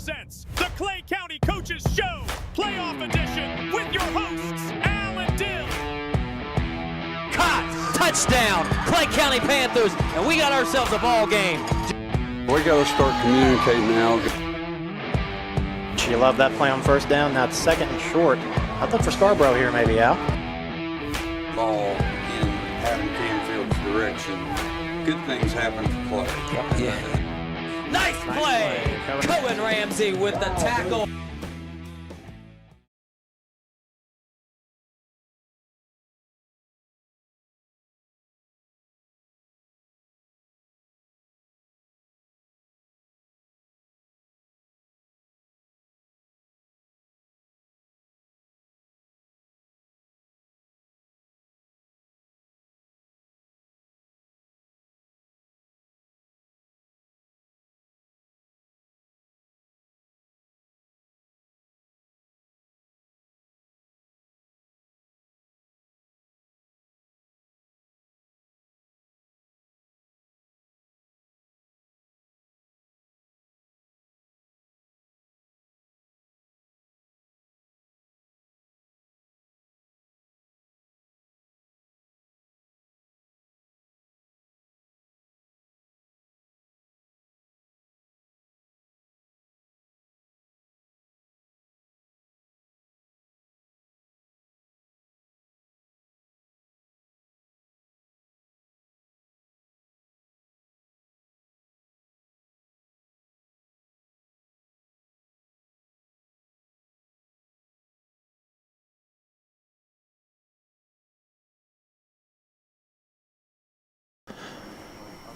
presents the Clay County Coaches Show, Playoff Edition, with your hosts, Al and Dill. Caught, touchdown, Clay County Panthers, and we got ourselves a ball game. We got to start communicating now. You love that play on first down. Now it's second and short. I thought for Scarborough here maybe, Al. Ball in Adam Canfield's direction. Good things happen for Clay. Yeah. Nice play. Cohen Ramsey with the tackle.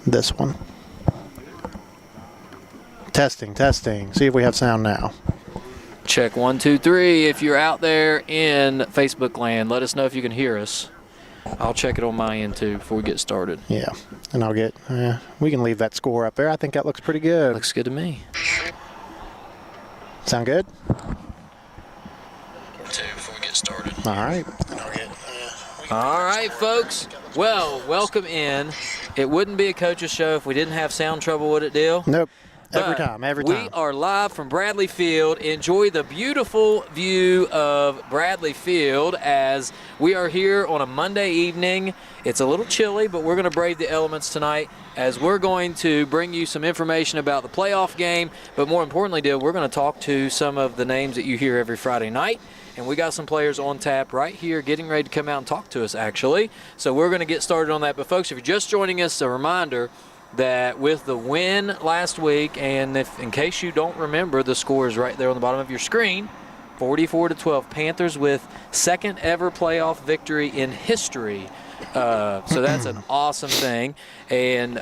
This one. Testing. See if we have sound now. Check 1, 2, 3. If you're out there in Facebook land, let us know if you can hear us. I'll check it on my end too before we get started. Yeah, and I'll get, we can leave that score up there. I think that looks pretty good. Looks good to me. Sound good? 2 before we get started. All right. All right, folks. Well, welcome in. It wouldn't be a coach's show if we didn't have sound trouble, would it, Dale? Nope. Every But time. We are live from Bradley Field. Enjoy the beautiful view of Bradley Field as we are here on a Monday evening. It's a little chilly, but we're going to brave the elements tonight as we're going to bring you some information about the playoff game. But more importantly, Dale, we're going to talk to some of the names that you hear every Friday night. And we got some players on tap right here getting ready to come out and talk to us, actually. So we're going to get started on that. But, folks, if you're just joining us, a reminder that with the win last week, and if in case you don't remember, the score is right there on the bottom of your screen, 44-12. Panthers with second ever playoff victory in history. So that's an awesome thing. And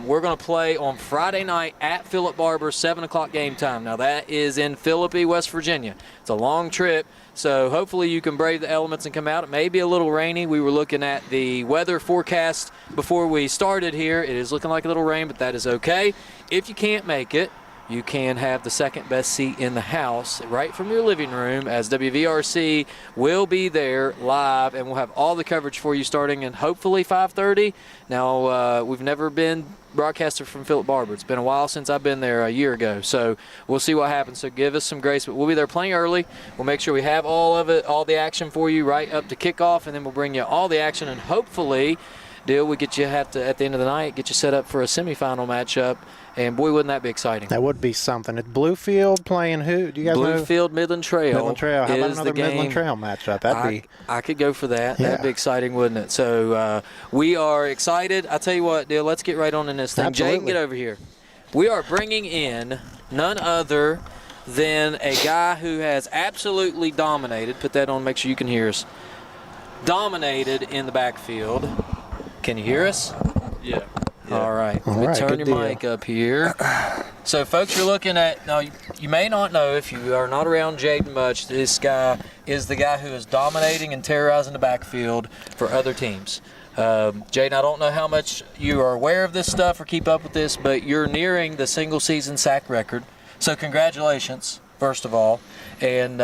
we're going to play on Friday night at Philip Barber, 7 o'clock game time. Now, that is in Philippi, West Virginia. It's a long trip. So hopefully you can brave the elements and come out. It may be a little rainy. We were looking at the weather forecast before we started here. It is looking like a little rain, but that is okay. If you can't make it, you can have the second best seat in the house right from your living room, as WVRC will be there live, and we'll have all the coverage for you starting in hopefully 5:30. Now, we've never been broadcaster from Philip Barber. It's been a while since I've been there, a year ago. So we'll see what happens. So give us some grace. But we'll be there plenty early. We'll make sure we have all of it, all the action for you right up to kickoff, and then we'll bring you all the action. And hopefully, Dale, we get you at the end of the night, get you set up for a semifinal matchup. And boy, wouldn't that be exciting? That would be something. It's Bluefield playing who? Do you guys know? Bluefield, Midland Trail. Midland Trail. How about another Midland Trail matchup? I could go for that. Yeah. That'd be exciting, wouldn't it? So we are excited. I tell you what, Dale, let's get right on in this thing. Absolutely. Jaden, get over here. We are bringing in none other than a guy who has absolutely dominated. Put that on, make sure you can hear us. Dominated in the backfield. Can you hear us? Yeah. All right. All Let me right, turn good your deal. mic up here. So, folks, you're looking at, now, you may not know if you are not around Jaden much, this guy is the guy who is dominating and terrorizing the backfield for other teams. Jaden, I don't know how much you are aware of this stuff or keep up with this, but you're nearing the single-season sack record. So, congratulations, first of all. And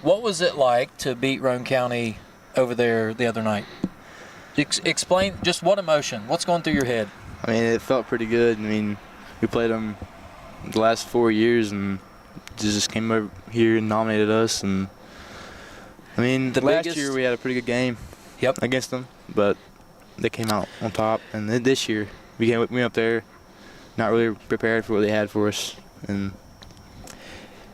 what was it like to beat Roane County over there the other night? Explain just what emotion, what's going through your head? I mean, it felt pretty good. I mean, we played them the last 4 years, and just came over here and nominated us. And I mean, last year we had a pretty good game against them, but they came out on top. And then this year we went up there not really prepared for what they had for us. And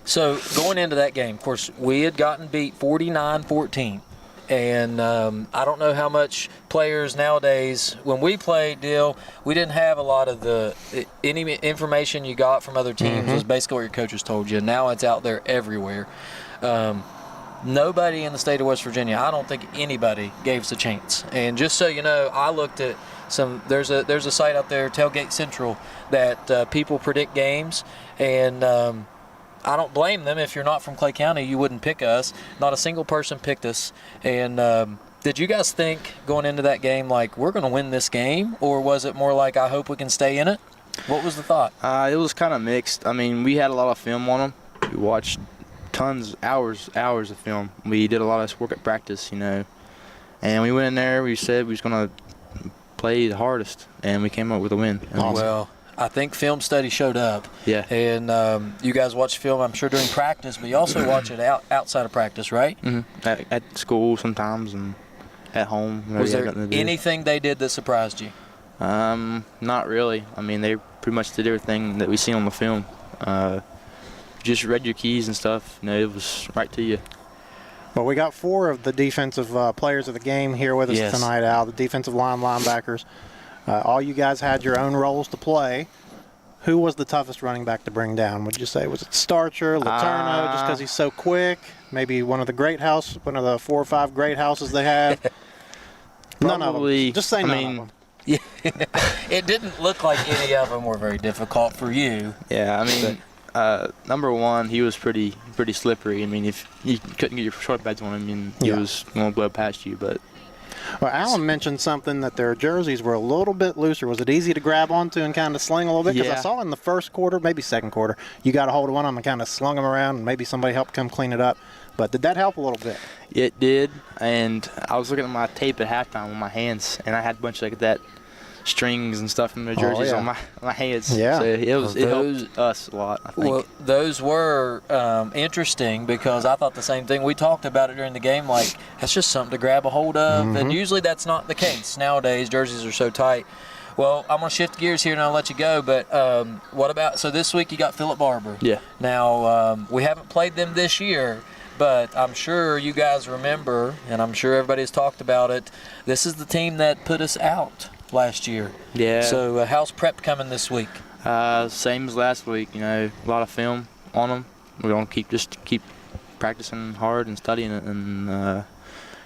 so going into that game, of course, we had gotten beat 49-14. And I don't know how much players nowadays, when we played, Dill, we didn't have a lot of any information you got from other teams was basically what your coaches told you. Now it's out there everywhere. Nobody in the state of West Virginia, I don't think anybody gave us a chance. And just so you know, I looked at there's a site out there, Tailgate Central, that people predict games. And I don't blame them. If you're not from Clay County, you wouldn't pick us. Not a single person picked us. And did you guys think going into that game, like, we're going to win this game? Or was it more like, I hope we can stay in it? What was the thought? It was kind of mixed. I mean, we had a lot of film on them. We watched hours of film. We did a lot of work at practice, you know. And we went in there, we said we was going to play the hardest. And we came up with a win. Well, I think film study showed up. Yeah. And you guys watch film, I'm sure, during practice, but you also watch it outside of practice, right? Mm-hmm. At school sometimes and at home. Was there anything they did that surprised you? Not really. I mean, they pretty much did everything that we seen on the film. Just read your keys and stuff. You know, it was right to you. Well, we got 4 of the defensive players of the game here with us tonight, Al, the defensive linebackers. All you guys had your own roles to play. Who was the toughest running back to bring down? Would you say was it Starcher, Letourneau, just because he's so quick? Maybe one of the 4 or 5 great houses they have. None of them. Just say none of them. Yeah. It didn't look like any of them were very difficult for you. Yeah, I mean, number 1, he was pretty slippery. I mean, if you couldn't get your short pads on him, I mean, he was going to blow past you, but. Well, Alan mentioned something that their jerseys were a little bit looser. Was it easy to grab onto and kind of sling a little bit? Because I saw in the first quarter, maybe second quarter, you got a hold of one of them and kind of slung them around, and maybe somebody helped come clean it up. But did that help a little bit? It did, and I was looking at my tape at halftime with my hands, and I had a bunch like that strings and stuff from their jerseys on my hands. Yeah. So it helped us a lot, I think. Well, those were interesting because I thought the same thing. We talked about it during the game, like, that's just something to grab a hold of. And usually that's not the case. Nowadays, jerseys are so tight. Well, I'm going to shift gears here and I'll let you go. But what about, so this week you got Philip Barber. Yeah. Now, we haven't played them this year, but I'm sure you guys remember, and I'm sure everybody has talked about it, this is the team that put us out last year. Yeah. So how's prep coming this week? Same as last week. You know, a lot of film on them. We're gonna keep practicing hard and studying it, and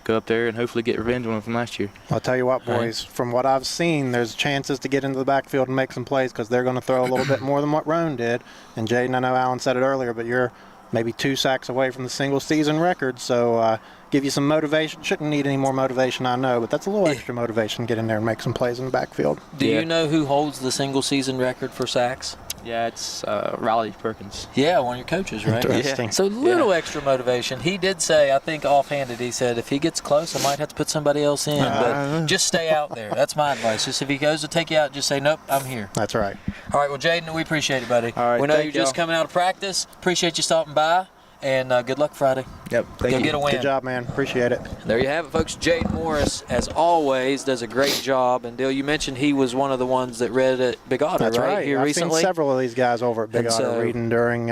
go up there and hopefully get revenge on them from last year. I'll tell you what, boys. From what I've seen, there's chances to get into the backfield and make some plays because they're going to throw a little bit more than what Roan did. And Jaden, I know Alan said it earlier, but you're maybe 2 sacks away from the single-season record, so give you some motivation. Shouldn't need any more motivation, I know, but that's a little extra motivation to get in there and make some plays in the backfield. Do you know who holds the single-season record for sacks? Yeah, it's Riley Perkins. Yeah, one of your coaches, right? Interesting. So little extra motivation. He did say, I think offhanded, he said, if he gets close, I might have to put somebody else in. But just stay out there. That's my advice. Just if he goes to take you out, just say, nope, I'm here. That's right. All right, well, Jaden, we appreciate it, buddy. All right, we know you're just coming out of practice. Appreciate you stopping by. And good luck Friday. Yep, thank you. Go get a win. Good job, man. Appreciate it. There you have it, folks. Jaden Morris, as always, does a great job. And, Dale, you mentioned he was one of the ones that read at Big Otter, That's right. Here I've recently? seen several of these guys over at Big Otter reading during,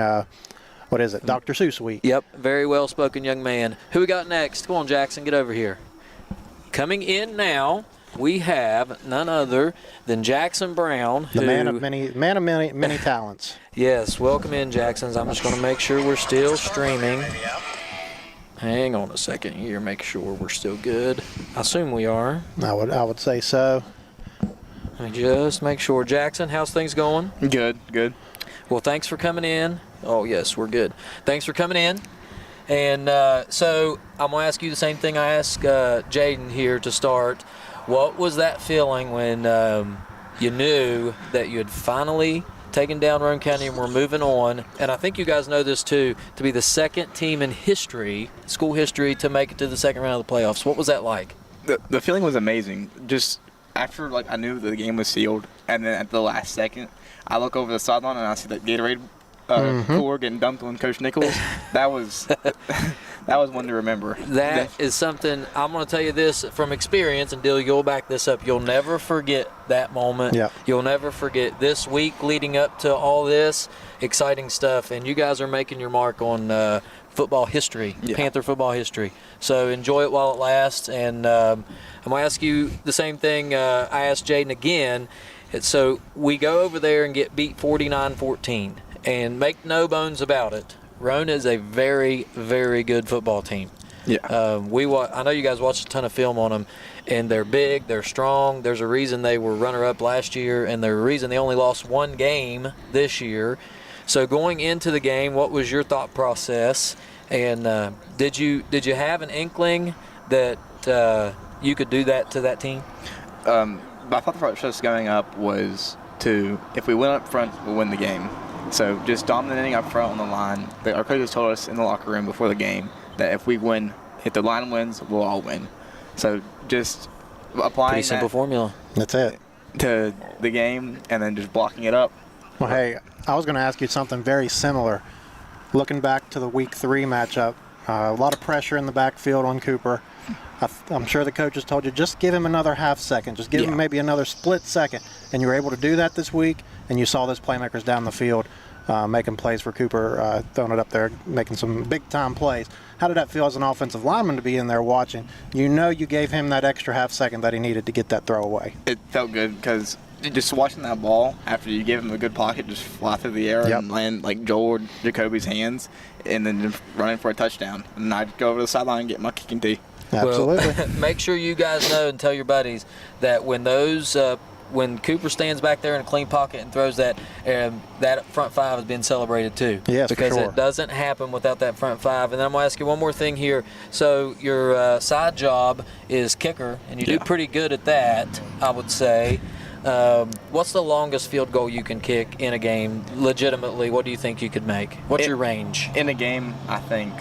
what is it, Dr. Seuss Week. Yep, very well-spoken young man. Who we got next? Come on, Jackson, get over here. Coming in now, we have none other than Jackson Brown. The man of many talents. Yes, welcome in, Jacksons. I'm just going to make sure we're still streaming. Hang on a second here, make sure we're still good. I assume we are. I would say so. Let me just make sure. Jackson, how's things going? Good. Well, thanks for coming in. Oh, yes, we're good. Thanks for coming in. And so I'm going to ask you the same thing I asked Jaden here to start. What was that feeling when you knew that you had finally taken down Roan County and we're moving on? And I think you guys know this too, to be the second team in history, school history, to make it to the second round of the playoffs. What was that like? The feeling was amazing. Just after, I knew the game was sealed, and then at the last second, I look over the sideline and I see that Gatorade Core getting dunked on Coach Nichols, that was one to remember. That is something, I'm going to tell you this from experience, and Dill, you'll back this up. You'll never forget that moment. Yeah. You'll never forget this week leading up to all this exciting stuff, and you guys are making your mark on football history, Panther football history. So enjoy it while it lasts, and I'm going to ask you the same thing I asked Jaden again. So we go over there and get beat 49-14, and make no bones about it, Roan is a very, very good football team. Yeah. I know you guys watched a ton of film on them, and they're big, they're strong. There's a reason they were runner-up last year, and there's a reason they only lost one game this year. So going into the game, what was your thought process? And did you have an inkling that you could do that to that team? My thought process going up was if we went up front, we'll win the game. So just dominating up front on the line. Our coaches told us in the locker room before the game that if the line wins, we'll all win. So just applying pretty simple formula. That's it. To the game and then just blocking it up. Well, hey, I was going to ask you something very similar. Looking back to the Week 3 matchup, a lot of pressure in the backfield on Cooper. I'm sure the coaches told you, just give him another half second. Just give him maybe another split second. And you were able to do that this week, and you saw those playmakers down the field making plays for Cooper, throwing it up there, making some big-time plays. How did that feel as an offensive lineman to be in there watching? You know you gave him that extra half second that he needed to get that throw away. It felt good because just watching that ball after you give him a good pocket, just fly through the air and land like Joel or Jacoby's hands, and then just running for a touchdown. And I'd go over to the sideline and get my kicking tee. Absolutely. Well, make sure you guys know and tell your buddies that when Cooper stands back there in a clean pocket and throws that front five has been celebrated too. Yes, because for sure. It doesn't happen without that front five. And then I'm going to ask you one more thing here. So your side job is kicker, and you do pretty good at that, I would say. What's the longest field goal you can kick in a game legitimately? What do you think you could make? What's your range? In a game, I think.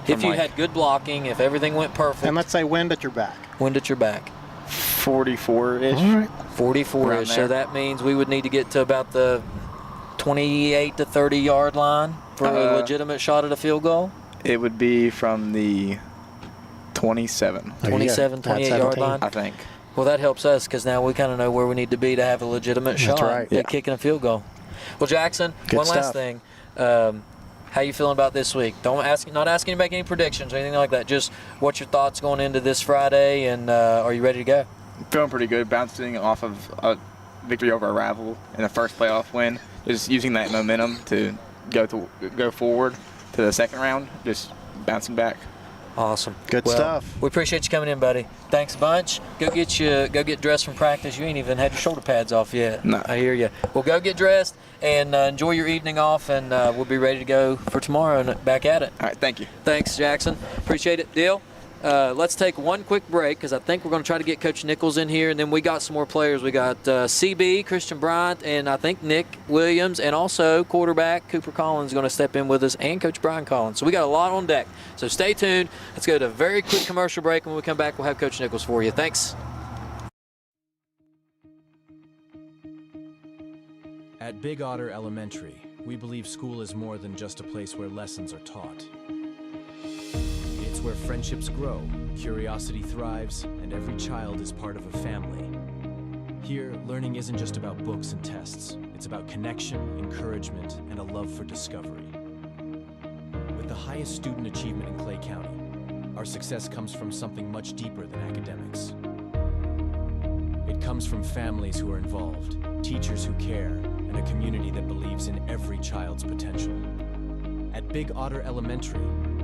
If you had good blocking, if everything went perfect. And let's say wind at your back. Wind at your back. 44-ish. All right. 44-ish. So that means we would need to get to about the 28 to 30 yard line for a legitimate shot at a field goal? It would be from the 27. 27, 28 yard line? I think. Well, that helps us because now we kind of know where we need to be to have a legitimate shot at kicking a field goal. Well, Jackson, good one last thing. How you feeling about this week? Not asking you to make any predictions or anything like that. Just what's your thoughts going into this Friday, and are you ready to go? Feeling pretty good, bouncing off of a victory over a rival in the first playoff win. Just using that momentum to go forward to the second round. Just bouncing back. Awesome. Good stuff. We appreciate you coming in, buddy. Thanks a bunch. Go get dressed from practice. You ain't even had your shoulder pads off yet. No. I hear you. Well, go get dressed and enjoy your evening off, and we'll be ready to go for tomorrow and back at it. All right, thank you. Thanks, Jackson. Appreciate it. Deal. Let's take one quick break because I think we're going to try to get Coach Nichols in here, and then we got some more players. We got CB, Christian Bryant, and I think Nick Williams, and also quarterback Cooper Collins is going to step in with us, and Coach Brian Collins. So we got a lot on deck. So stay tuned. Let's go to a very quick commercial break. When we come back, we'll have Coach Nichols for you. Thanks. At Big Otter Elementary, we believe school is more than just a place where lessons are taught. It's where friendships grow, curiosity thrives, and every child is part of a family. Here, learning isn't just about books and tests. It's about connection, encouragement, and a love for discovery. With the highest student achievement in Clay County, our success comes from something much deeper than academics. It comes from families who are involved, teachers who care, and a community that believes in every child's potential. At Big Otter Elementary,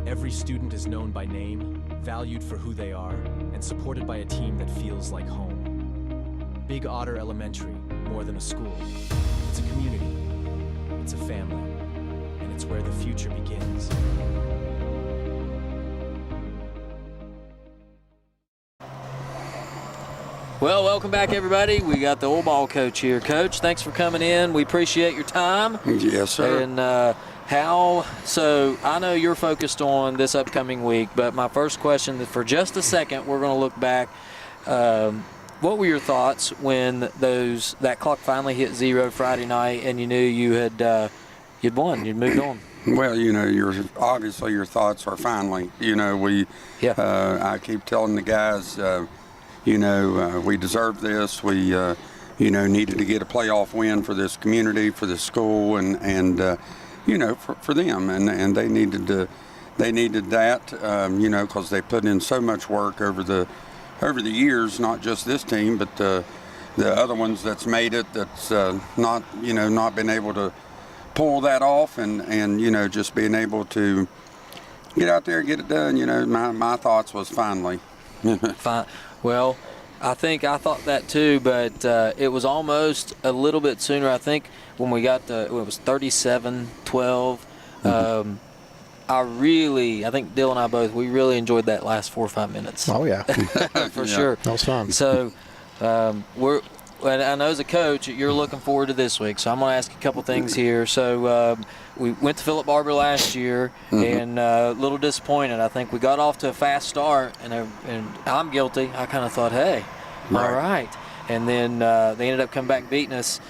every student is known by name, valued for who they are, and supported by a team that feels like home. Big Otter Elementary, more than a school. It's a community, it's a family, and it's where the future begins. Well, welcome back, everybody. We got the old ball coach here. Coach, thanks for coming in. We appreciate your time. Yes, sir. And so I know you're focused on this upcoming week, but my first question, for just a second, we're going to look back. What were your thoughts when that clock finally hit zero Friday night and you knew you you'd won. You'd moved on. Well, obviously your thoughts are finally. I keep telling the guys, we deserve this. We, needed to get a playoff win for this community, for this school, and for them, and they needed that, because they put in so much work over the years, not just this team, but the other ones that's made it, that's not been able to pull that off, and just being able to get out there and get it done. My thoughts was finally. Fine. Well, I think I thought that too, but it was almost a little bit sooner. I think when we got it was 37-12. I think Dill and I both, we really enjoyed that last 4 or 5 minutes. Oh yeah, for sure. That was fun. So I know as a coach, you're looking forward to this week. So I'm going to ask you a couple things here. So we went to Philip Barber last year, and a little disappointed. I think we got off to a fast start, and I'm guilty. I kind of thought, hey, all right. And then they ended up coming back beating us.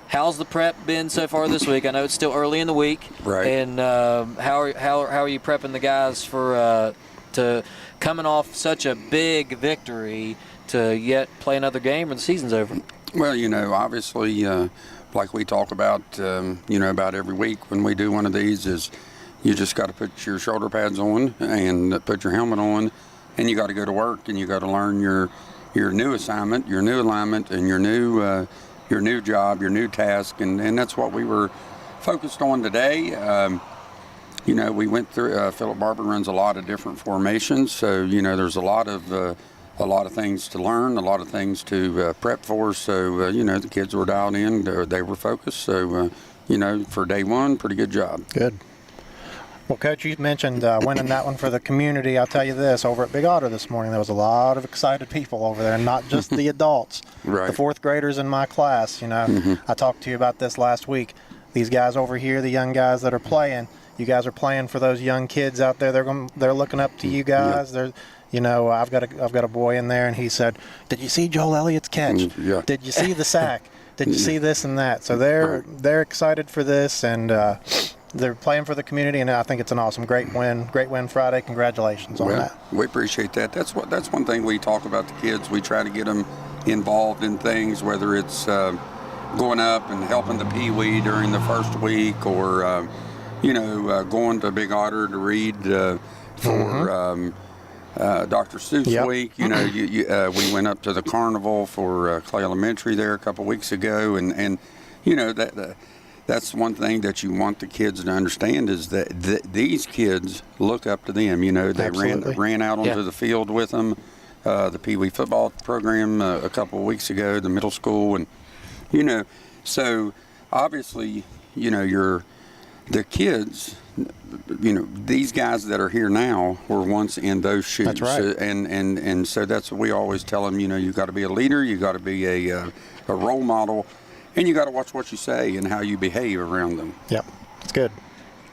How's the prep been so far this week? I know it's still early in the week. Right. And how are you prepping the guys for to coming off such a big victory to yet play another game or the season's over? Well, obviously, like we talk about, about every week when we do one of these, is you just got to put your shoulder pads on and put your helmet on, and you got to go to work, and you got to learn your new assignment, your new alignment, and your new job, your new task, and that's what we were focused on today. We went through. Philip Barber runs a lot of different formations, so there's a lot of things to learn, a lot of things to prep for. So the kids were dialed in, they were focused. So for day one, pretty good job. Good. Well, Coach, you mentioned winning that one for the community. I'll tell you this, over at Big Otter this morning, there was a lot of excited people over there, not just the adults. Right. The fourth graders in my class, I talked to you about this last week. These guys over here, the young guys that are playing, you guys are playing for those young kids out there. They're looking up to you guys. Yep. I've got a boy in there, and he said, "Did you see Joel Elliott's catch? Yeah. Did you see the sack? Did you see this and that?" So they're excited for this, and they're playing for the community, and I think it's an awesome, great win Friday. Congratulations on that. We appreciate that. That's one thing we talk about the kids. We try to get them involved in things, whether it's going up and helping the Pee-wee during the first week, or going to Big Otter to read for Dr. Seuss week. We went up to the carnival for Clay Elementary there a couple weeks ago, and that's one thing that you want the kids to understand, is that these kids look up to them. They ran out onto the field with them, the Pee-wee football program a couple of weeks ago, the middle school, and so obviously the kids, these guys that are here now were once in those shoes. That's right. And so that's what we always tell them. You got to be a leader, you got to be a role model, and you got to watch what you say and how you behave around them. Yep, it's good.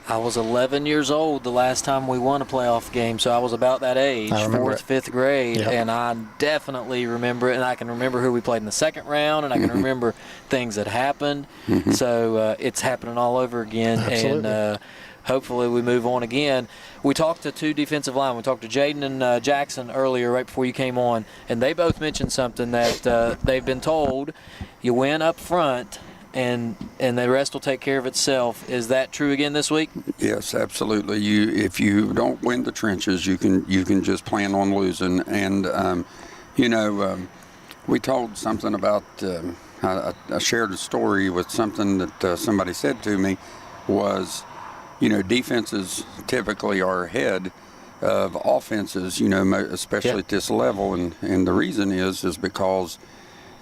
I was 11 years old the last time we won a playoff game, so I was about that age, 4th, 5th grade, and I definitely remember it, and I can remember who we played in the second round, and I can remember things that happened. So it's happening all over again. Absolutely. And hopefully we move on again. We talked to 2 defensive linemen. We talked to Jaden and Jackson earlier, right before you came on, and they both mentioned something that they've been told: you win up front, and the rest will take care of itself. Is that true again this week? Yes, absolutely. If you don't win the trenches, you can just plan on losing. And we told something about. I shared a story with something that somebody said to me was, defenses typically are ahead of offenses, especially at this level, and the reason is because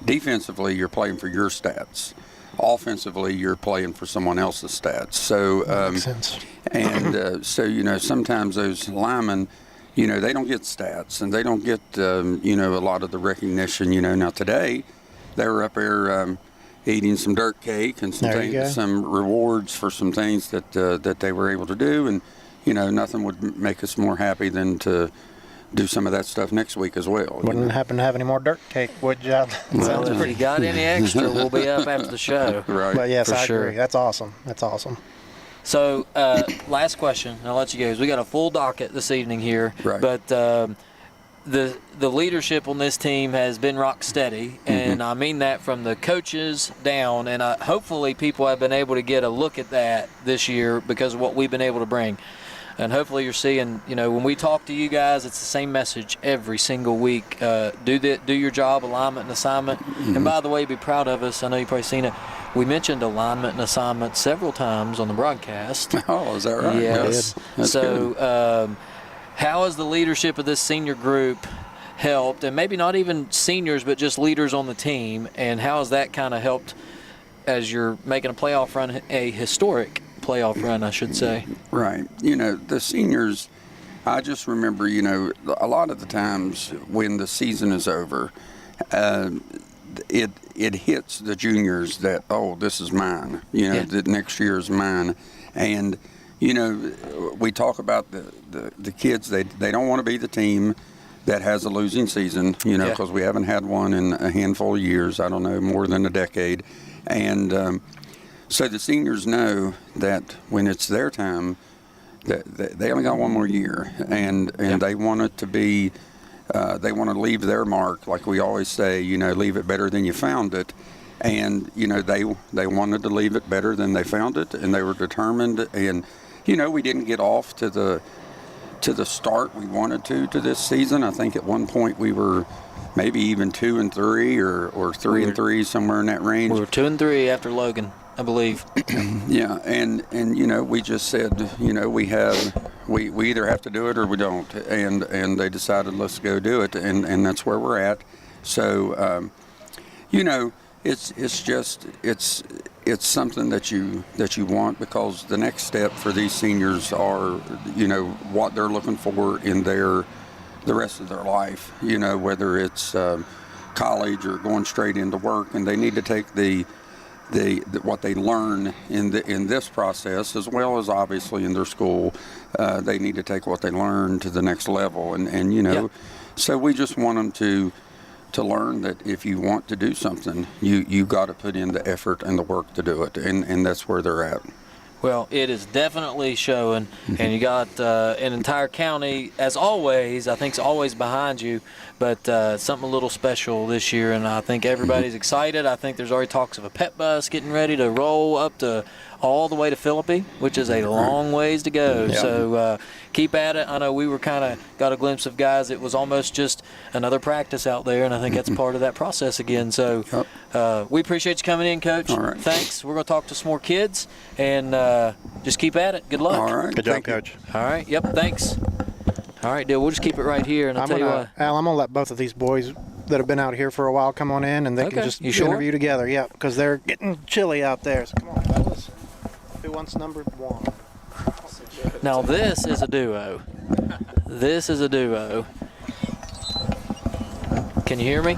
defensively you're playing for your stats. Offensively, you're playing for someone else's stats. So, makes sense. And so sometimes those linemen, they don't get stats, and they don't get a lot of the recognition. Now today, they were up there eating some dirt cake and some rewards for some things that they were able to do, and nothing would make us more happy than to do some of that stuff next week as well. Wouldn't happen to have any more dirt cake, would you? Well, if you got any extra, we'll be up after the show. Right. But yes, I sure. agree. That's awesome. That's awesome. So, last question, and I'll let you go. We got a full docket this evening here, Right. but the leadership on this team has been rock steady, and I mean that from the coaches down, and hopefully people have been able to get a look at that this year because of what we've been able to bring. And hopefully you're seeing, when we talk to you guys, it's the same message every single week. Do your job, alignment and assignment. And by the way, be proud of us. I know you've probably seen it. We mentioned alignment and assignment several times on the broadcast. Oh, is that right? Yes. That's so how has the leadership of this senior group helped, and maybe not even seniors, but just leaders on the team, and how has that kind of helped as you're making a playoff run, a historic playoff run, I should say? Right. The seniors, I just remember, a lot of the times when the season is over, it hits the juniors that, oh, this is mine, that next year is mine. And, we talk about the kids, they don't want to be the team that has a losing season, because we haven't had one in a handful of years, I don't know, more than a decade. And so the seniors know that when it's their time, that they only got one more year, and they want it to be, they want to leave their mark, like we always say, leave it better than you found it. And they wanted to leave it better than they found it, and they were determined. And we didn't get off to the start we wanted to this season. I think at one point we were maybe even 2-3 or 3-3, somewhere in that range. We were 2-3 after Logan, I believe. Yeah, and we just said, we either have to do it or we don't, and they decided let's go do it, and that's where we're at. So, it's something that you want, because the next step for these seniors are, what they're looking for in the rest of their life, whether it's college or going straight into work, and they need to take what they learn in this process, as well as obviously in their school, they need to take what they learn to the next level, and so we just want them to learn that if you want to do something, you got to put in the effort and the work to do it, and that's where they're at. Well, it is definitely showing, and you got an entire county, as always, I think is always behind you, but something a little special this year, and I think everybody's excited. I think there's already talks of a pep bus getting ready to roll up to all the way to Philippi, which is a long ways to go. Yeah. So keep at it. I know we were kind of got a glimpse of guys. It was almost just another practice out there, and I think that's part of that process again. So we appreciate you coming in, Coach. All right. Thanks. We're going to talk to some more kids, and just keep at it. Good luck. All right. Good job, Coach. All right. Yep. Thanks. All right, Dale. We'll just keep it right here, and I'll tell you what. Al, I'm going to let both of these boys that have been out here for a while come on in, and they can just interview together. Yeah, because they're getting chilly out there. So come on, fellas. Who wants number 1? Now this is a duo. This is a duo. Can you hear me?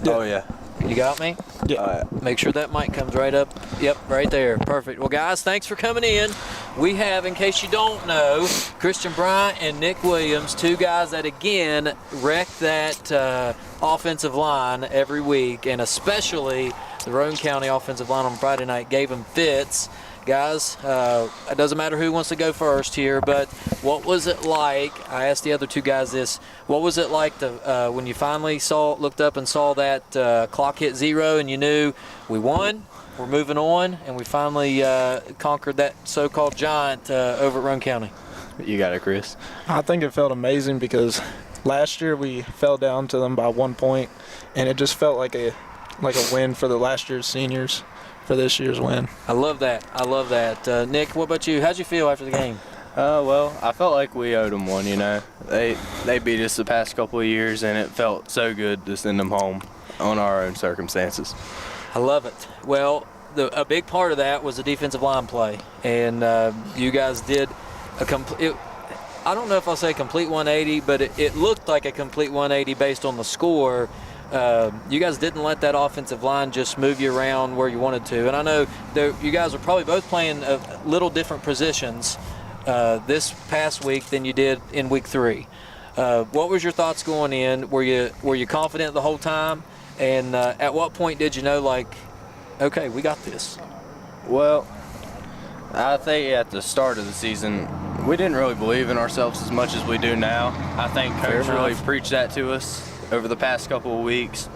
Oh, yeah. You got me? Yeah. Make sure that mic comes right up. Yep, right there. Perfect. Well, guys, thanks for coming in. We have, in case you don't know, Christian Bryant and Nick Williams, two guys that, again, wreck that offensive line every week, and especially the Roane County offensive line on Friday night gave them fits. Guys, it doesn't matter who wants to go first here, but what was it like? I asked the other two guys this. What was it like when you finally looked up and saw that clock hit 0 and you knew we won, we're moving on, and we finally conquered that so-called giant over at Roane County? You got it, Chris. I think it felt amazing because last year we fell down to them by 1 point, and it just felt like a win for the last year's seniors for this year's win. I love that. I love that. Nick, what about you? How'd you feel after the game? Well, I felt like we owed them one, They beat us the past couple of years, and it felt so good to send them home on our own circumstances. I love it. Well, a big part of that was the defensive line play, and you guys did a complete. I don't know if I'll say complete 180, but it looked like a complete 180 based on the score. You guys didn't let that offensive line just move you around where you wanted to. And I know you guys are probably both playing little different positions this past week than you did in week 3. What was your thoughts going in? Were you confident the whole time? And at what point did you know, like, okay, we got this? Well, I think at the start of the season, we didn't really believe in ourselves as much as we do now. I think Coach really preached that to us over the past couple of weeks,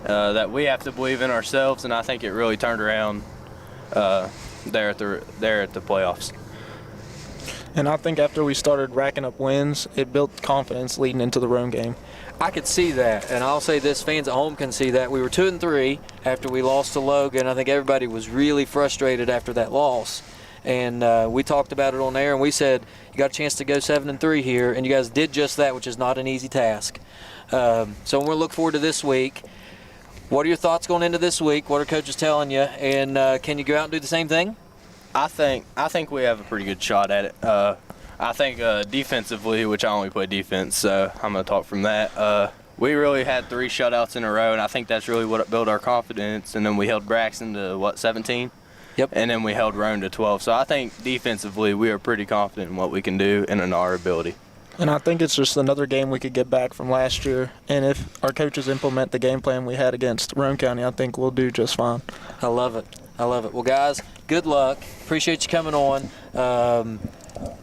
that we have to believe in ourselves, and I think it really turned around there at the playoffs. And I think after we started racking up wins, it built confidence leading into the Rome game. I could see that, and I'll say this, fans at home can see that. We were 2-3 after we lost to Logan. I think everybody was really frustrated after that loss. And we talked about it on air, and we said, you got a chance to go 7-3 here, and you guys did just that, which is not an easy task. So we're going to look forward to this week. What are your thoughts going into this week? What are coaches telling you? And can you go out and do the same thing? I think we have a pretty good shot at it. I think defensively, which I only play defense, so I'm going to talk from that. We really had 3 shutouts in a row, and I think that's really what built our confidence. And then we held Braxton to, 17? Yep. And then we held Rome to 12. So I think defensively we are pretty confident in what we can do and in our ability. And I think it's just another game we could get back from last year. And if our coaches implement the game plan we had against Rome County, I think we'll do just fine. I love it. Well, guys, good luck. Appreciate you coming on.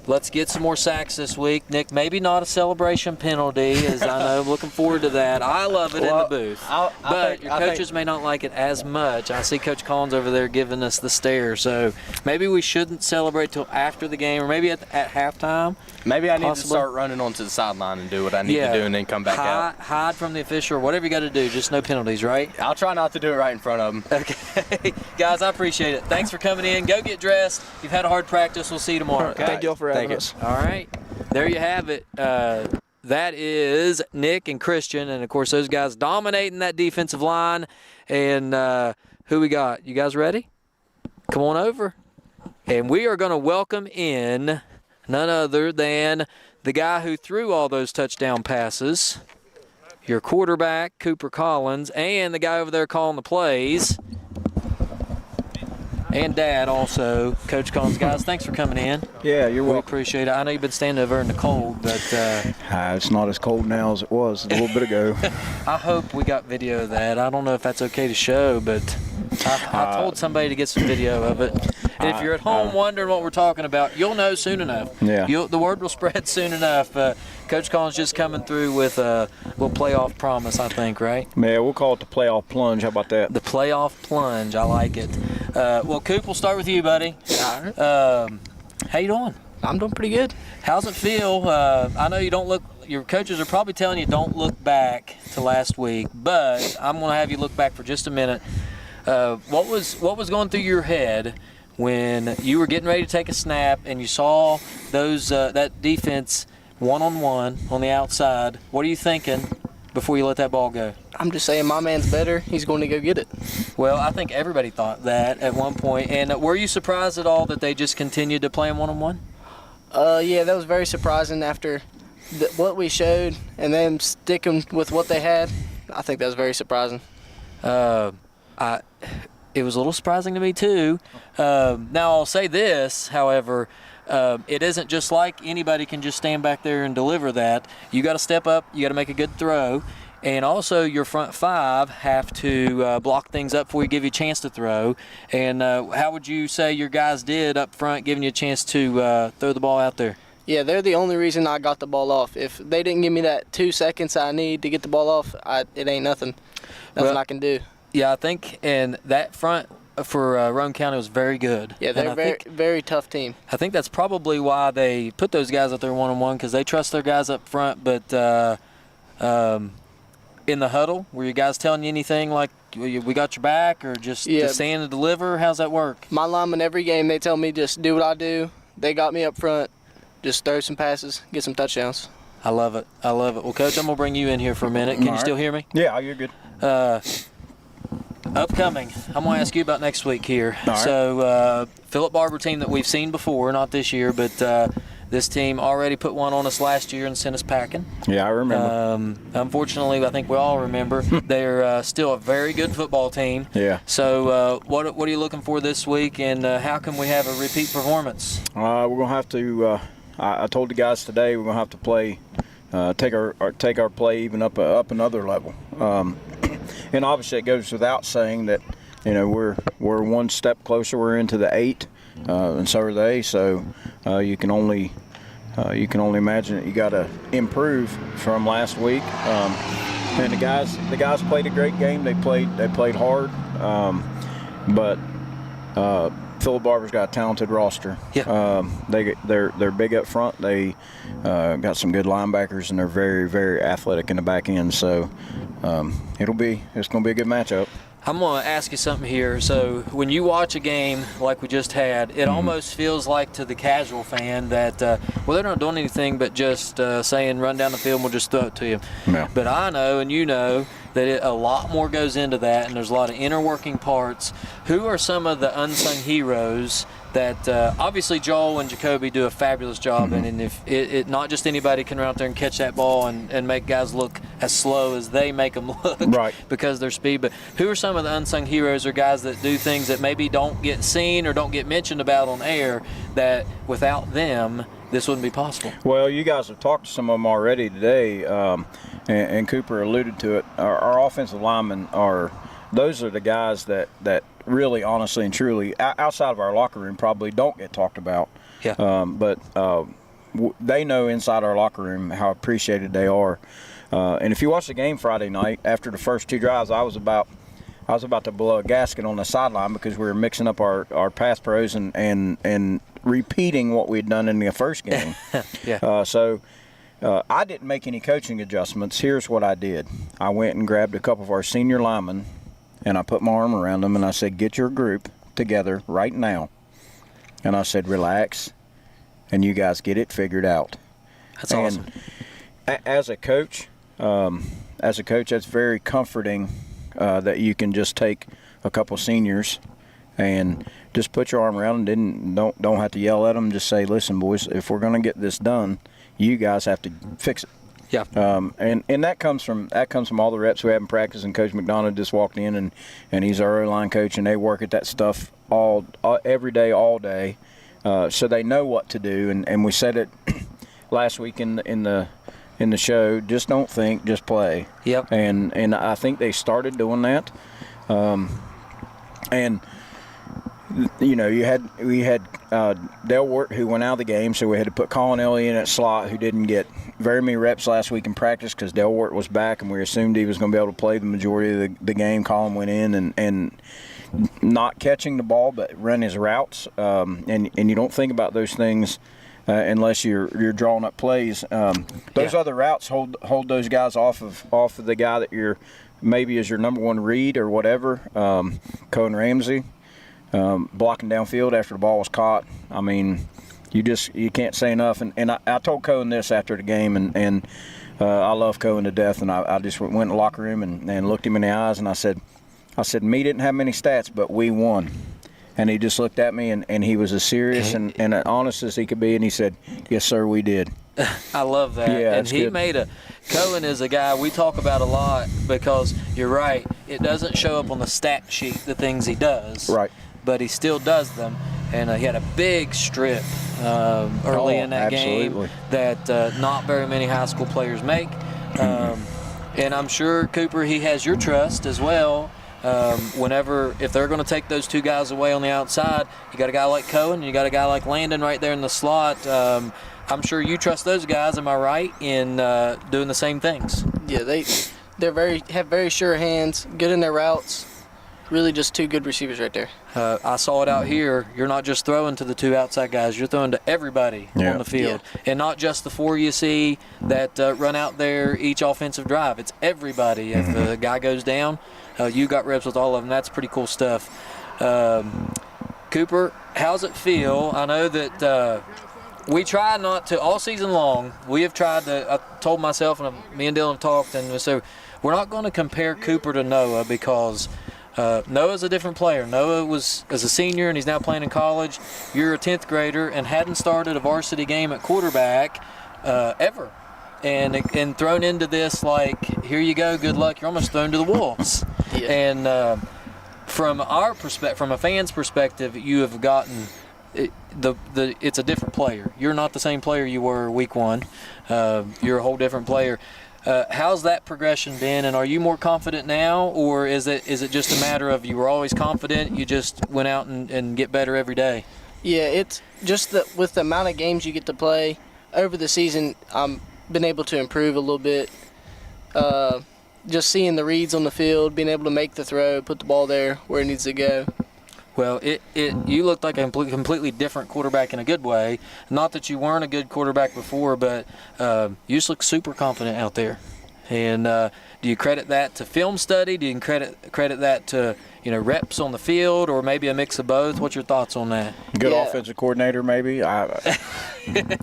Let's get some more sacks this week. Nick, maybe not a celebration penalty, as I know. I'm looking forward to that. I love it in the booth. But your coaches may not like it as much. I see Coach Collins over there giving us the stare. So maybe we shouldn't celebrate till after the game, or maybe at halftime. Maybe I need to start running onto the sideline and do what I need to do and then come back out. Hide from the official or whatever you got to do. Just no penalties, right? I'll try not to do it right in front of them. Okay. Guys, I appreciate it. Thanks for coming in. Go get dressed. You've had a hard practice. We'll see you tomorrow. Okay? Thank you all for having us. All right. There you have it. That is Nick and Christian. And, of course, those guys dominating that defensive line. And who we got? You guys ready? Come on over. And we are going to welcome in none other than the guy who threw all those touchdown passes, your quarterback, Cooper Collins, and the guy over there calling the plays, and Dad also, Coach Collins. Guys, thanks for coming in. Yeah, you're welcome. We appreciate it. I know you've been standing over in the cold, but it's not as cold now as it was a little bit ago. I hope we got video of that. I don't know if that's okay to show, but I told somebody to get some video of it. And if you're at home wondering what we're talking about, you'll know soon enough. Yeah. The word will spread soon enough. Coach Collins just coming through with a little playoff promise, I think, right? Yeah, we'll call it the playoff plunge. How about that? The playoff plunge. I like it. Well, Coop, we'll start with you, buddy. All right. How you doing? I'm doing pretty good. How's it feel? I know you don't look. Your coaches are probably telling you don't look back to last week, but I'm going to have you look back for just a minute. What was going through your head when you were getting ready to take a snap and you saw those that defense one-on-one on the outside? What are you thinking before you let that ball go? I'm just saying my man's better. He's going to go get it. Well, I think everybody thought that at one point. And were you surprised at all that they just continued to play him one-on-one? Yeah, that was very surprising after what we showed and them sticking with what they had. I think that was very surprising. It was a little surprising to me too. Now I'll say this, however, it isn't just like anybody can just stand back there and deliver that. You got to step up. You got to make a good throw. And also your front five have to block things up before you give you a chance to throw. And how would you say your guys did up front, giving you a chance to throw the ball out there? Yeah, they're the only reason I got the ball off. If they didn't give me that 2 seconds I need to get the ball off, it ain't nothing I can do. Yeah, I think, and that front for Roane County was very good. Yeah, they're very tough team. I think that's probably why they put those guys out there one-on-one, because they trust their guys up front. But in the huddle, were you guys telling you anything like, we got your back, or just to stand and deliver? How's that work? My linemen, every game, they tell me just do what I do. They got me up front. Just throw some passes, get some touchdowns. I love it. Well, Coach, I'm going to bring you in here for a minute. Can you still hear me? Yeah, you're good. Upcoming, I'm going to ask you about next week here. All right. So, Philip Barber team that we've seen before, not this year, but this team already put one on us last year and sent us packing. Yeah, I remember. Unfortunately, I think we all remember. They're still a very good football team. Yeah. So, what are you looking for this week, and how can we have a repeat performance? We're going to have to, I told the guys today we're going to have to play take our play even up another level. And obviously, it goes without saying that we're one step closer. We're into the 8, and so are they. So you can only imagine that you got to improve from last week. And the guys played a great game. They played hard, but Philip Barber's got a talented roster. Yeah. They're big up front. They got some good linebackers, and they're very, very athletic in the back end. So it's going to be a good matchup. I'm going to ask you something here. So when you watch a game like we just had, it almost feels like to the casual fan that, they're not doing anything but just saying run down the field and we'll just throw it to you. Yeah. But I know and you know that a lot more goes into that, and there's a lot of inner working parts. Who are some of the unsung heroes that obviously Joel and Jacoby do a fabulous job, and if it not just anybody can run out there and catch that ball and make guys look as slow as they make them look because of their speed, but who are some of the unsung heroes or guys that do things that maybe don't get seen or don't get mentioned about on air that without them this wouldn't be possible? Well, you guys have talked to some of them already today, and Cooper alluded to it. Our offensive linemen those are the guys that really, honestly and truly, outside of our locker room, probably don't get talked about. Yeah. But they know inside our locker room how appreciated they are. And if you watch the game Friday night, after the first 2 drives, I was about to blow a gasket on the sideline because we were mixing up our pass pros and repeating what we had done in the first game. Yeah. So I didn't make any coaching adjustments. Here's what I did. I went and grabbed a couple of our senior linemen, and I put my arm around them, and I said, get your group together right now. And I said, relax, and you guys get it figured out. That's awesome. As a coach, that's very comforting that you can just take a couple seniors and just put your arm around them. Don't have to yell at them. Just say, listen, boys, if we're going to get this done, you guys have to fix it. Yeah. And that comes from all the reps we have in practice. And Coach McDonald just walked in, and he's our O-line coach, and they work at that stuff every day, all day, so they know what to do. And we said it last week in the show. Just don't think, just play. Yep. And I think they started doing that. And we had Dale Wirt, who went out of the game, so we had to put Colin Ellie in at slot, who didn't get very many reps last week in practice because Dale Wirt was back, and we assumed he was going to be able to play the majority of the game. Colin went in and not catching the ball, but run his routes, and you don't think about those things unless you're drawing up plays. Those other routes hold those guys off of the guy that you're maybe is your number one read or whatever. Cohen Ramsey. Blocking downfield after the ball was caught. I mean, you can't say enough. And I told Cohen this after the game, and I love Cohen to death. And I just went in the locker room and looked him in the eyes, and I said, me didn't have many stats, but we won. And he just looked at me, and he was as serious and honest as he could be, and he said, yes, sir, we did. I love that. Yeah, and he good. Cohen is a guy we talk about a lot because you're right, it doesn't show up on the stat sheet, the things he does. Right. But he still does them, and he had a big strip early in that game that not very many high school players make. And I'm sure, Cooper, he has your trust as well. If they're going to take those 2 guys away on the outside, you got a guy like Cohen, and you got a guy like Landon right there in the slot. I'm sure you trust those guys, am I right, in doing the same things? Yeah, they have very sure hands, good in their routes. Really just 2 good receivers right there. I saw it out here. You're not just throwing to the 2 outside guys. You're throwing to everybody on the field. Yeah. And not just the 4 you see that run out there each offensive drive. It's everybody. If the guy goes down, you got reps with all of them. That's pretty cool stuff. Cooper, how's it feel? I know that we try not to, all season long, we have tried to, I told myself, and me and Dylan have talked, and so we're not going to compare Cooper to Noah because Noah's a different player. Noah was as a senior, and he's now playing in college. You're a 10th grader and hadn't started a varsity game at quarterback ever. And thrown into this like, here you go, good luck. You're almost thrown to the wolves. Yeah. And from our perspective, from a fan's perspective, you have gotten it's a different player. You're not the same player you were week 1. You're a whole different player. How's that progression been, and are you more confident now, or is it just a matter of you were always confident, you just went out and get better every day? Yeah, it's just that with the amount of games you get to play over the season, I've been able to improve a little bit. Just seeing the reads on the field, being able to make the throw, put the ball there where it needs to go. Well, you looked like a completely different quarterback in a good way. Not that you weren't a good quarterback before, but you just look super confident out there. And do you credit that to film study? Do you credit that to reps on the field, or maybe a mix of both? What's your thoughts on that? Good offensive coordinator, maybe. I'll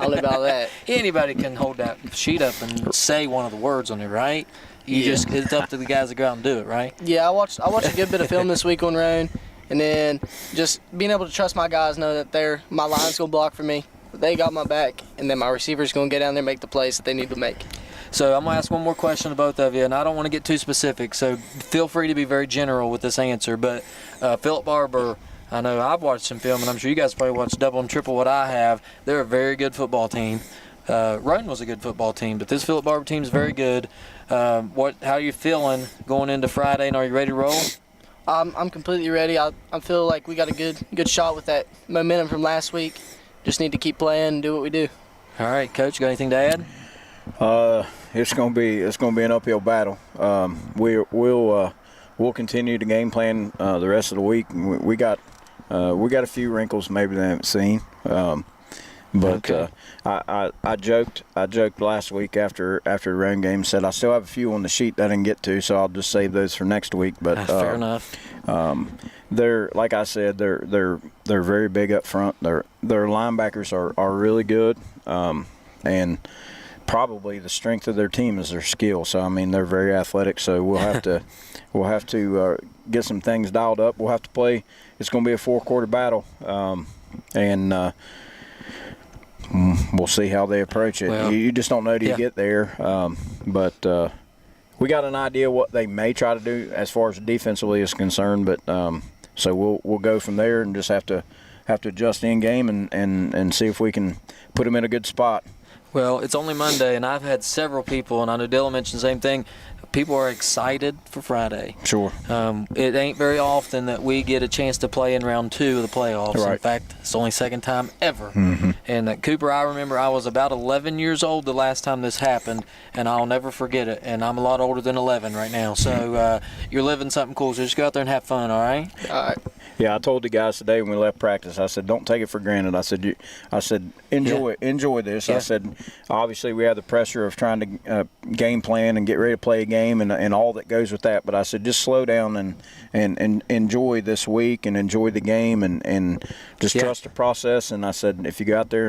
live out that. Anybody can hold that sheet up and say one of the words on it, right? It's up to the guys to go out and do it, right? Yeah, I watched a good bit of film this week on Roan, and then just being able to trust my guys, know that my line's gonna block for me, they got my back, and then my receivers gonna get down there and make the plays that they need to make. So I'm gonna ask one more question to both of you, and I don't want to get too specific, so feel free to be very general with this answer. But Philip Barber, I know I've watched some film, and I'm sure you guys probably watched double and triple what I have. They're a very good football team. Roan was a good football team, but this Philip Barber team is very good. How are you feeling going into Friday, and are you ready to roll? I'm completely ready. I feel like we got a good shot with that momentum from last week. Just need to keep playing and do what we do. All right, Coach, got anything to add? It's gonna be an uphill battle. We'll continue to game plan the rest of the week. We got a few wrinkles maybe they haven't seen. But okay. I joked last week after the Roan game, said I still have a few on the sheet that I didn't get to, so I'll just save those for next week. But fair enough. They're, like I said, they're very big up front. Their linebackers are really good, and probably the strength of their team is their skill. So I mean, they're very athletic. So we'll have to get some things dialed up. We'll have to play. It's going to be a 4-quarter battle, and we'll see how they approach it. Well, you just don't know till you get there. But we got an idea what they may try to do as far as defensively is concerned. But so we'll go from there and just have to adjust in game and see if we can put them in a good spot. Well, it's only Monday, and I've had several people, and I know Dylan mentioned the same thing. People are excited for Friday. Sure. It ain't very often that we get a chance to play in round 2 of the playoffs. Right. In fact, it's the only second time ever. Mm-hmm. And that Cooper, I remember I was about 11 years old the last time this happened, and I'll never forget it. And I'm a lot older than 11 right now. So you're living something cool. So just go out there and have fun, all right? All right. Yeah, I told the guys today when we left practice, I said, don't take it for granted. I said, enjoy this. Yeah. I said, obviously we have the pressure of trying to game plan and get ready to play a game and all that goes with that. But I said, just slow down and enjoy this week and enjoy the game and just trust the process. And I said, if you go out there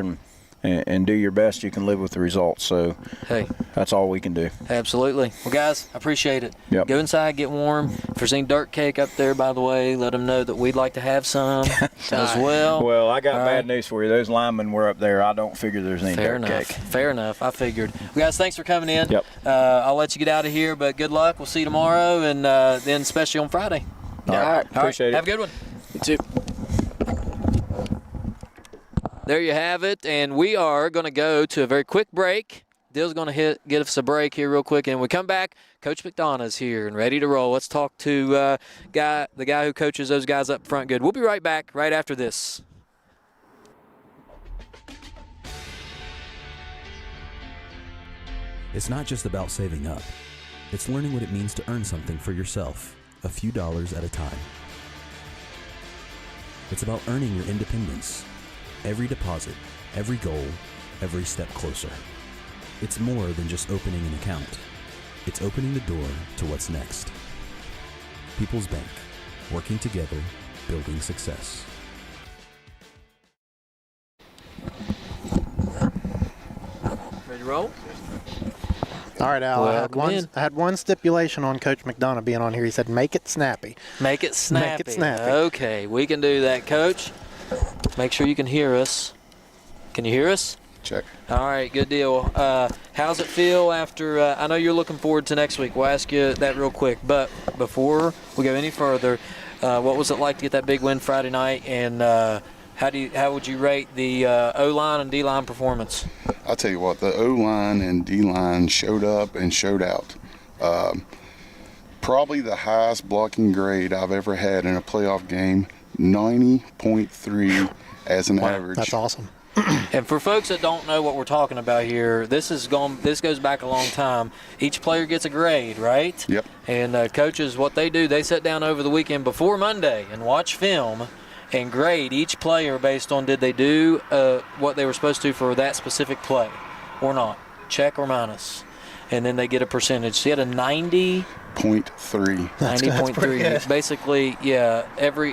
and do your best, you can live with the results. So hey, that's all we can do. Absolutely. Well, guys, I appreciate it. Yep. Go inside, get warm. If there's any dirt cake up there, by the way, let them know that we'd like to have some as well. Well, I got bad news for you. Those linemen were up there. I don't figure there's any dirt cake. Fair enough. I figured. Well, guys, thanks for coming in. Yep. I'll let you get out of here, but good luck. We'll see you tomorrow, and then especially on Friday. All right. Appreciate it. Have a good one. You too. There you have it, and we are going to go to a very quick break. Dill's going to get us a break here real quick, and when we come back, Coach McDonald is here and ready to roll. Let's talk to the guy who coaches those guys up front good. We'll be right back right after this. It's not just about saving up. It's learning what it means to earn something for yourself, a few dollars at a time. It's about earning your independence. Every deposit, every goal, every step closer. It's more than just opening an account. It's opening the door to what's next. People's Bank, working together, building success. Ready to roll? All right, Al. I had one stipulation on Coach McDonald being on here. He said, make it snappy. Make it snappy. Make it snappy. Okay, we can do that, Coach. Make sure you can hear us. Can you hear us? Check. All right, good deal. How's it feel after I know you're looking forward to next week. We'll ask you that real quick. But before we go any further, what was it like to get that big win Friday night? And How would you rate the O-line and D-line performance? I'll tell you what, the O-line and D-line showed up and showed out. Probably the highest blocking grade I've ever had in a playoff game, 90.3 as an average. That's awesome. And for folks that don't know what we're talking about here, this goes back a long time. Each player gets a grade, right? Yep. And coaches, what they do, they sit down over the weekend before Monday and watch film and grade each player based on did they do what they were supposed to for that specific play or not, check or minus. And then they get a percentage. So you had a 90.3. 90.3. Basically, yeah,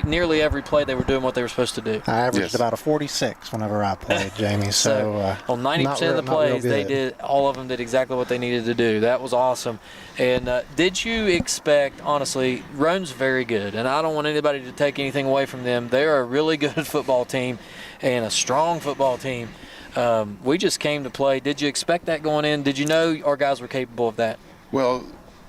nearly every play they were doing what they were supposed to do. I averaged about a 46 whenever I played, Jamie. So on 90% of the plays, all of them did exactly what they needed to do. That was awesome. And did you expect, honestly, Roan's very good, and I don't want anybody to take anything away from them. They're a really good football team and a strong football team. We just came to play. Did you expect that going in? Did you know our guys were capable of that? Well,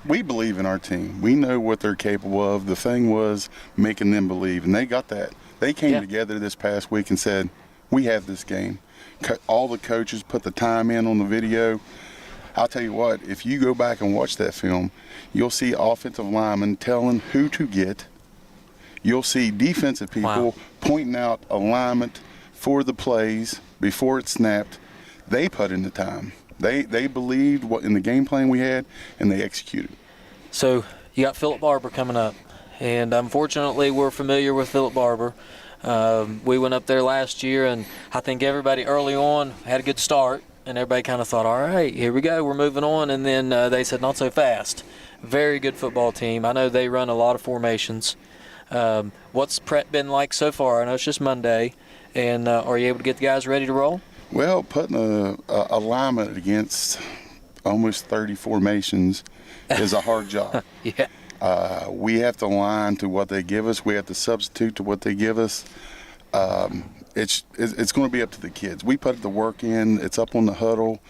we believe in our team. We know what they're capable of. The thing was making them believe, and they got that. They came together this past week and said, we have this game. All the coaches put the time in on the video. I'll tell you what, if you go back and watch that film, you'll see offensive linemen telling who to get. You'll see defensive people pointing out alignment for the plays before it snapped. They put in the time. They believed what in the game plan we had, and they executed. So you got Philip Barber coming up, and unfortunately we're familiar with Philip Barber. We went up there last year, and I think everybody early on had a good start, and everybody kind of thought, all right, here we go, we're moving on, and then they said, not so fast. Very good football team. I know they run a lot of formations. What's prep been like so far? I know it's just Monday, and are you able to get the guys ready to roll? Well, putting a alignment against almost 30 formations is a hard job. Yeah. We have to align to what they give us. We have to substitute to what they give us. It's going to be up to the kids. We put the work in. It's up on the huddle.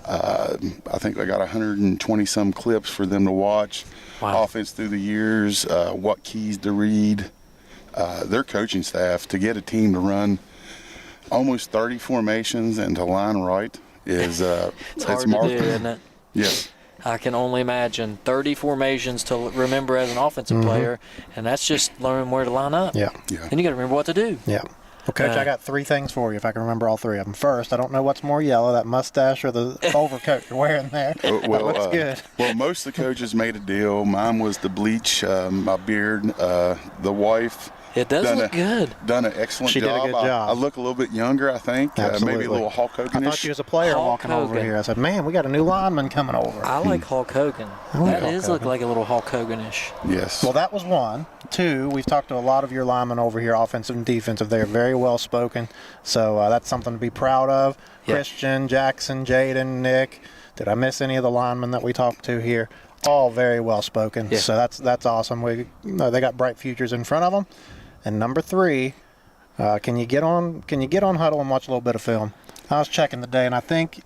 I think I got 120-some clips for them to watch. Wow. Offense through the years, what keys to read. Their coaching staff, to get a team to run almost 30 formations and to line right is it's hard to do, isn't it? Yes. I can only imagine 30 formations to remember as an offensive player, and that's just learning where to line up. Yeah. And you got to remember what to do. Yeah. Well, Coach, I got 3 things for you if I can remember all 3 of them. First, I don't know what's more yellow, that mustache or the overcoat you're wearing there. Well, that looks good. Well, most of the coaches made a deal. Mine was to bleach my beard. The wife. It does look good. Done an excellent job. She did a good job. I look a little bit younger, I think. Maybe a little Hulk Hogan-ish. I thought she was a player walking over here. I said, man, we got a new lineman coming over. I like Hulk Hogan. That does look like a little Hulk Hogan-ish. Yes. Well, that was 1. 2, we've talked to a lot of your linemen over here, offensive and defensive. They're very well spoken. So that's something to be proud of. Yeah. Christian, Jackson, Jaden, Nick. Did I miss any of the linemen that we talked to here? All very well spoken. Yeah. So that's awesome. They got bright futures in front of them. And number 3, can you get on huddle and watch a little bit of film? I was checking today, and I think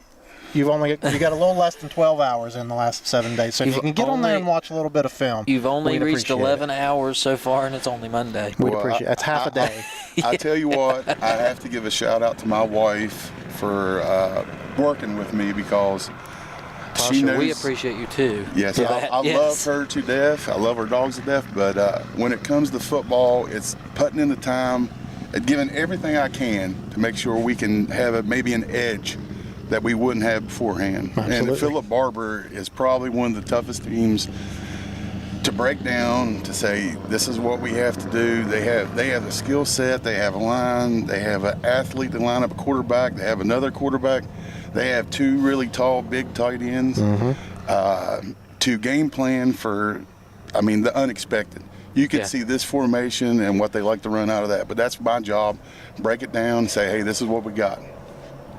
you got a little less than 12 hours in the last 7 days. So if you can get on there and watch a little bit of film. You've only reached 11 hours so far, and it's only Monday. We'd appreciate it. It's half a day. I tell you what, I have to give a shout out to my wife for working with me because she knows. We appreciate you too. Yes, I love her to death. I love her dogs to death. But when it comes to football, it's putting in the time and giving everything I can to make sure we can have maybe an edge that we wouldn't have beforehand. Absolutely. And Philip Barber is probably one of the toughest teams to break down, to say this is what we have to do. They have the skill set. They have a line. They have an athlete to line up a quarterback. They have another quarterback. They have 2 really tall, big tight ends to game plan for, the unexpected. You can see this formation and what they like to run out of that. But that's my job. Break it down, say, hey, this is what we got.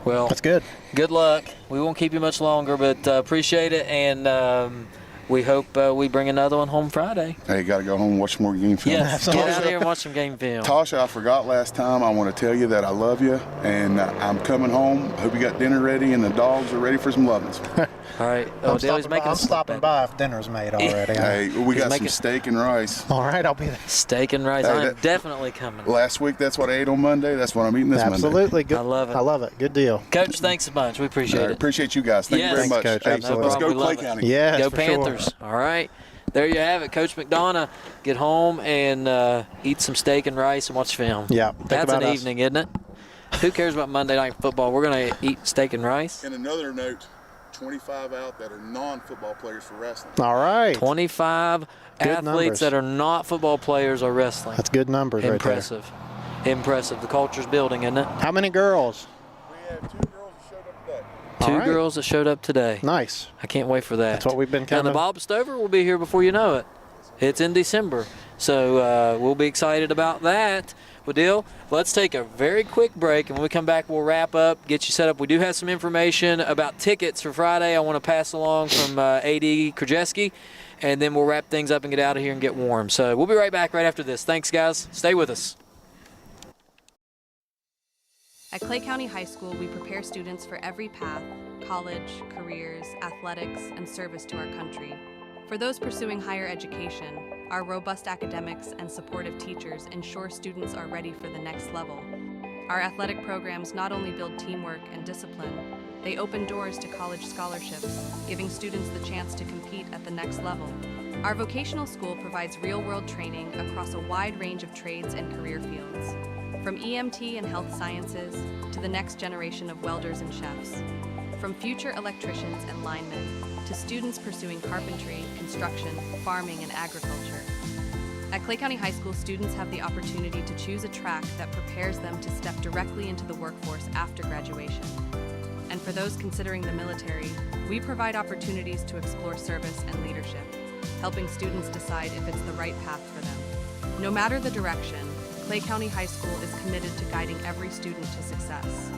Well, that's good. Good luck. We won't keep you much longer, but appreciate it. And we hope we bring another one home Friday. Hey, got to go home and watch some more game film. Yes, get out here and watch some game film. Tasha, I forgot last time. I want to tell you that I love you, and I'm coming home. I hope you got dinner ready and the dogs are ready for some lovin's. All right. I'm stopping by if dinner's made already. Hey, we got some steak and rice. All right, I'll be there. Steak and rice. I'm definitely coming. Last week, that's what I ate on Monday. That's what I'm eating this Monday. Absolutely. Good. I love it. I love it. Good deal. Coach, thanks a bunch. We appreciate it. Appreciate you guys. Thank you very much. Coach. Hey, Absolutely. let's go Clay County. Yeah, go Panthers. Sure. All right. There you have it. Coach McDonald, get home and eat some steak and rice and watch film. Yeah. That's an evening, isn't it? Who cares about Monday Night Football? We're going to eat steak and rice. And another note, 25 out that are non-football players for wrestling. All right. 25 athletes that are not football players are wrestling. That's good numbers right there. Impressive. The culture's building, isn't it? How many girls? We have 2 girls that showed up today. Two girls that showed up today. Nice. I can't wait for that. That's what we've been kind of. And the Bob Stover will be here before you know it. It's in December. So we'll be excited about that. Well, Dill, let's take a very quick break, and when we come back, we'll wrap up, get you set up. We do have some information about tickets for Friday I want to pass along from A.D. Krajewski, and then we'll wrap things up and get out of here and get warm. So we'll be right back right after this. Thanks, guys. Stay with us. At Clay County High School, we prepare students for every path, college, careers, athletics, and service to our country. For those pursuing higher education, our robust academics and supportive teachers ensure students are ready for the next level. Our athletic programs not only build teamwork and discipline, they open doors to college scholarships, giving students the chance to compete at the next level. Our vocational school provides real-world training across a wide range of trades and career fields, from EMT and health sciences to the next generation of welders and chefs, from future electricians and linemen to students pursuing carpentry, construction, farming, and agriculture. At Clay County High School, students have the opportunity to choose a track that prepares them to step directly into the workforce after graduation. And for those considering the military, we provide opportunities to explore service and leadership, helping students decide if it's the right path for them. No matter the direction, Clay County High School is committed to guiding every student to success.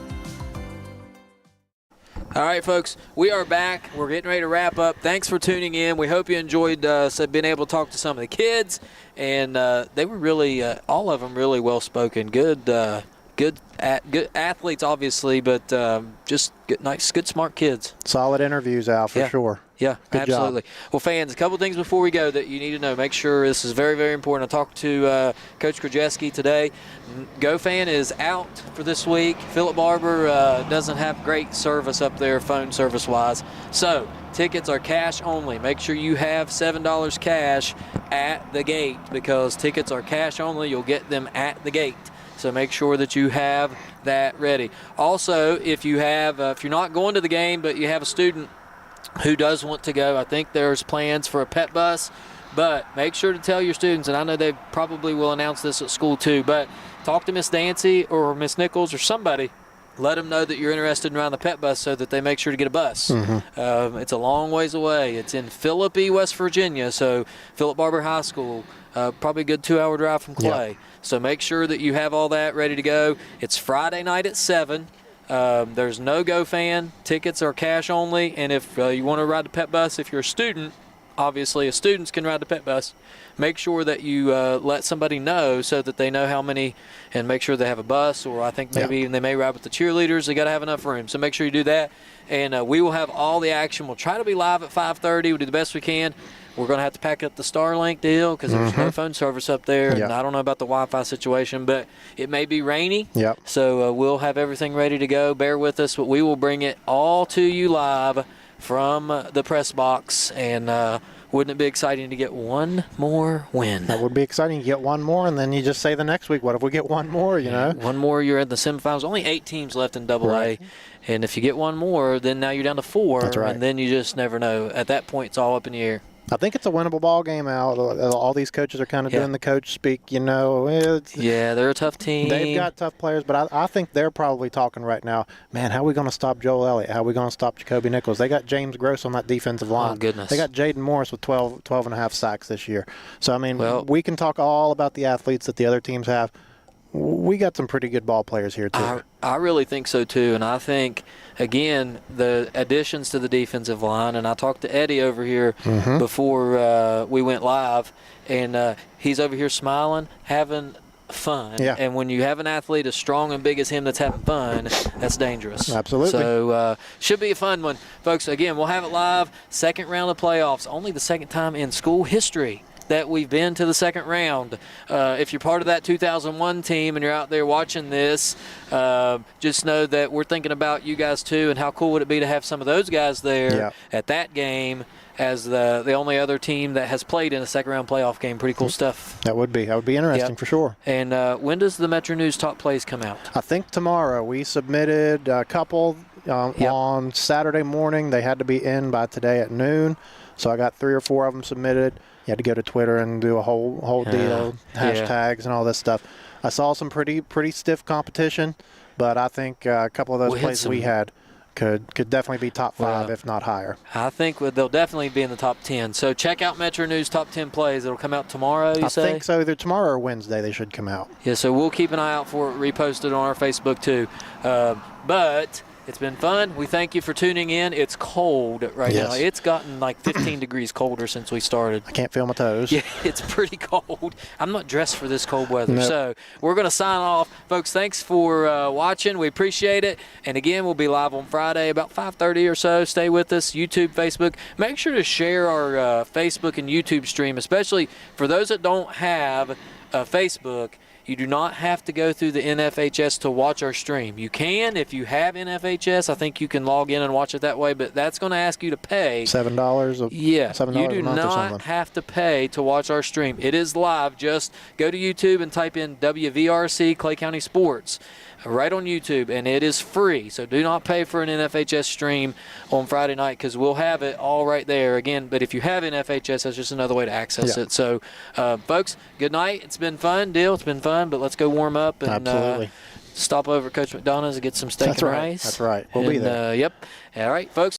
All right, folks, we are back. We're getting ready to wrap up. Thanks for tuning in. We hope you enjoyed being able to talk to some of the kids, and they were really, all of them really well-spoken. Good athletes, obviously, but just good, smart kids. Solid interviews, Al, for sure. Yeah, good absolutely. Job. Well, fans, a couple things before we go that you need to know. Make sure this is very, very important. I talked to Coach Krajewski today. GoFan is out for this week. Philip Barber doesn't have great service up there, phone service-wise. So tickets are cash only. Make sure you have $7 cash at the gate, because tickets are cash only. You'll get them at the gate. So make sure that you have that ready. Also, if you're not going to the game, but you have a student who does want to go, I think there's plans for a pet bus, but make sure to tell your students, and I know they probably will announce this at school too, but talk to Miss Dancy or Miss Nichols or somebody. Let them know that you're interested in riding the pet bus so that they make sure to get a bus. Mm-hmm. It's a long ways away. It's in Philippi, West Virginia, so Philip Barber High School, probably a good 2-hour drive from Clay. Yep. So make sure that you have all that ready to go. It's Friday night at 7. There's no GoFan. Tickets are cash only, and if you want to ride the pet bus, if you're a student, obviously students can ride the pet bus. Make sure that you let somebody know so that they know how many, and make sure they have a bus, or I think maybe they may ride with the cheerleaders. They got to have enough room, so make sure you do that. And we will have all the action. We'll try to be live at 5:30. We'll do the best we can. We're going to have to pack up the Starlink deal because there's no phone service up there. And I don't know about the Wi-Fi situation, but it may be rainy. Yep. So we'll have everything ready to go. Bear with us, but we will bring it all to you live from the press box. And wouldn't it be exciting to get one more win? That would be exciting. You get one more, and then you just say the next week, what if we get one more, you know? One more, you're in the semifinals. Only 8 teams left in AA. And if you get one more, then now you're down to 4. That's right. And then you just never know. At that point, it's all up in the air. I think it's a winnable ball game, Al. All these coaches are kind of doing the coach speak, you know. They're a tough team. They've got tough players, but I think they're probably talking right now, man, how are we going to stop Joel Elliott? How are we going to stop Jacoby Nichols? They got James Gross on that defensive line. Oh, goodness. They got Jaden Morris with 12 and a half sacks this year. So, I mean, we can talk all about the athletes that the other teams have. We got some pretty good ball players here, too. I really think so, too. And I think, again, the additions to the defensive line, and I talked to Eddie over here before we went live, and he's over here smiling, having fun. Yeah. And when you have an athlete as strong and big as him that's having fun, that's dangerous. Absolutely. So should be a fun one. Folks, again, we'll have it live. Second round of playoffs. Only the second time in school history that we've been to the second round. If you're part of that 2001 team and you're out there watching this, just know that we're thinking about you guys too, and how cool would it be to have some of those guys there at that game as the only other team that has played in a second round playoff game. Pretty cool stuff. That would be interesting for sure. And when does the Metro News top plays come out? I think tomorrow. We submitted a couple on Saturday morning. They had to be in by today at noon, so I got 3 or 4 of them submitted. You had to go to Twitter and do a whole deal, hashtags and all this stuff. I saw some pretty stiff competition, but I think a couple of those plays we had could definitely be top 5, if not higher. I think they'll definitely be in the top 10. So check out Metro News top 10 plays. It'll come out tomorrow, you say? I think so. Either tomorrow or Wednesday they should come out. Yeah, so we'll keep an eye out for it, reposted on our Facebook too. But it's been fun. We thank you for tuning in. It's cold right now. It's gotten like 15 degrees colder since we started. I can't feel my toes. Yeah, it's pretty cold. I'm not dressed for this cold weather. Nope. So we're going to sign off. Folks, thanks for watching. We appreciate it. And again, we'll be live on Friday about 5:30 or so. Stay with us, YouTube, Facebook. Make sure to share our Facebook and YouTube stream, especially for those that don't have Facebook. You do not have to go through the NFHS to watch our stream. You can if you have NFHS. I think you can log in and watch it that way, but that's going to ask you to pay $7. $7 you do a month or not something. have to pay to watch our stream. It is live. Just go to YouTube and type in WVRC Clay County Sports right on YouTube, and it is free. So do not pay for an NFHS stream on Friday night, because we'll have it all right there again. But if you have NFHS, that's just another way to access it. So, folks, good night. It's been fun, Dill. It's been fun, but let's go warm up and stop over at Coach McDonald's and get some steak and rice. That's right. We'll be there. Yep. All right, folks.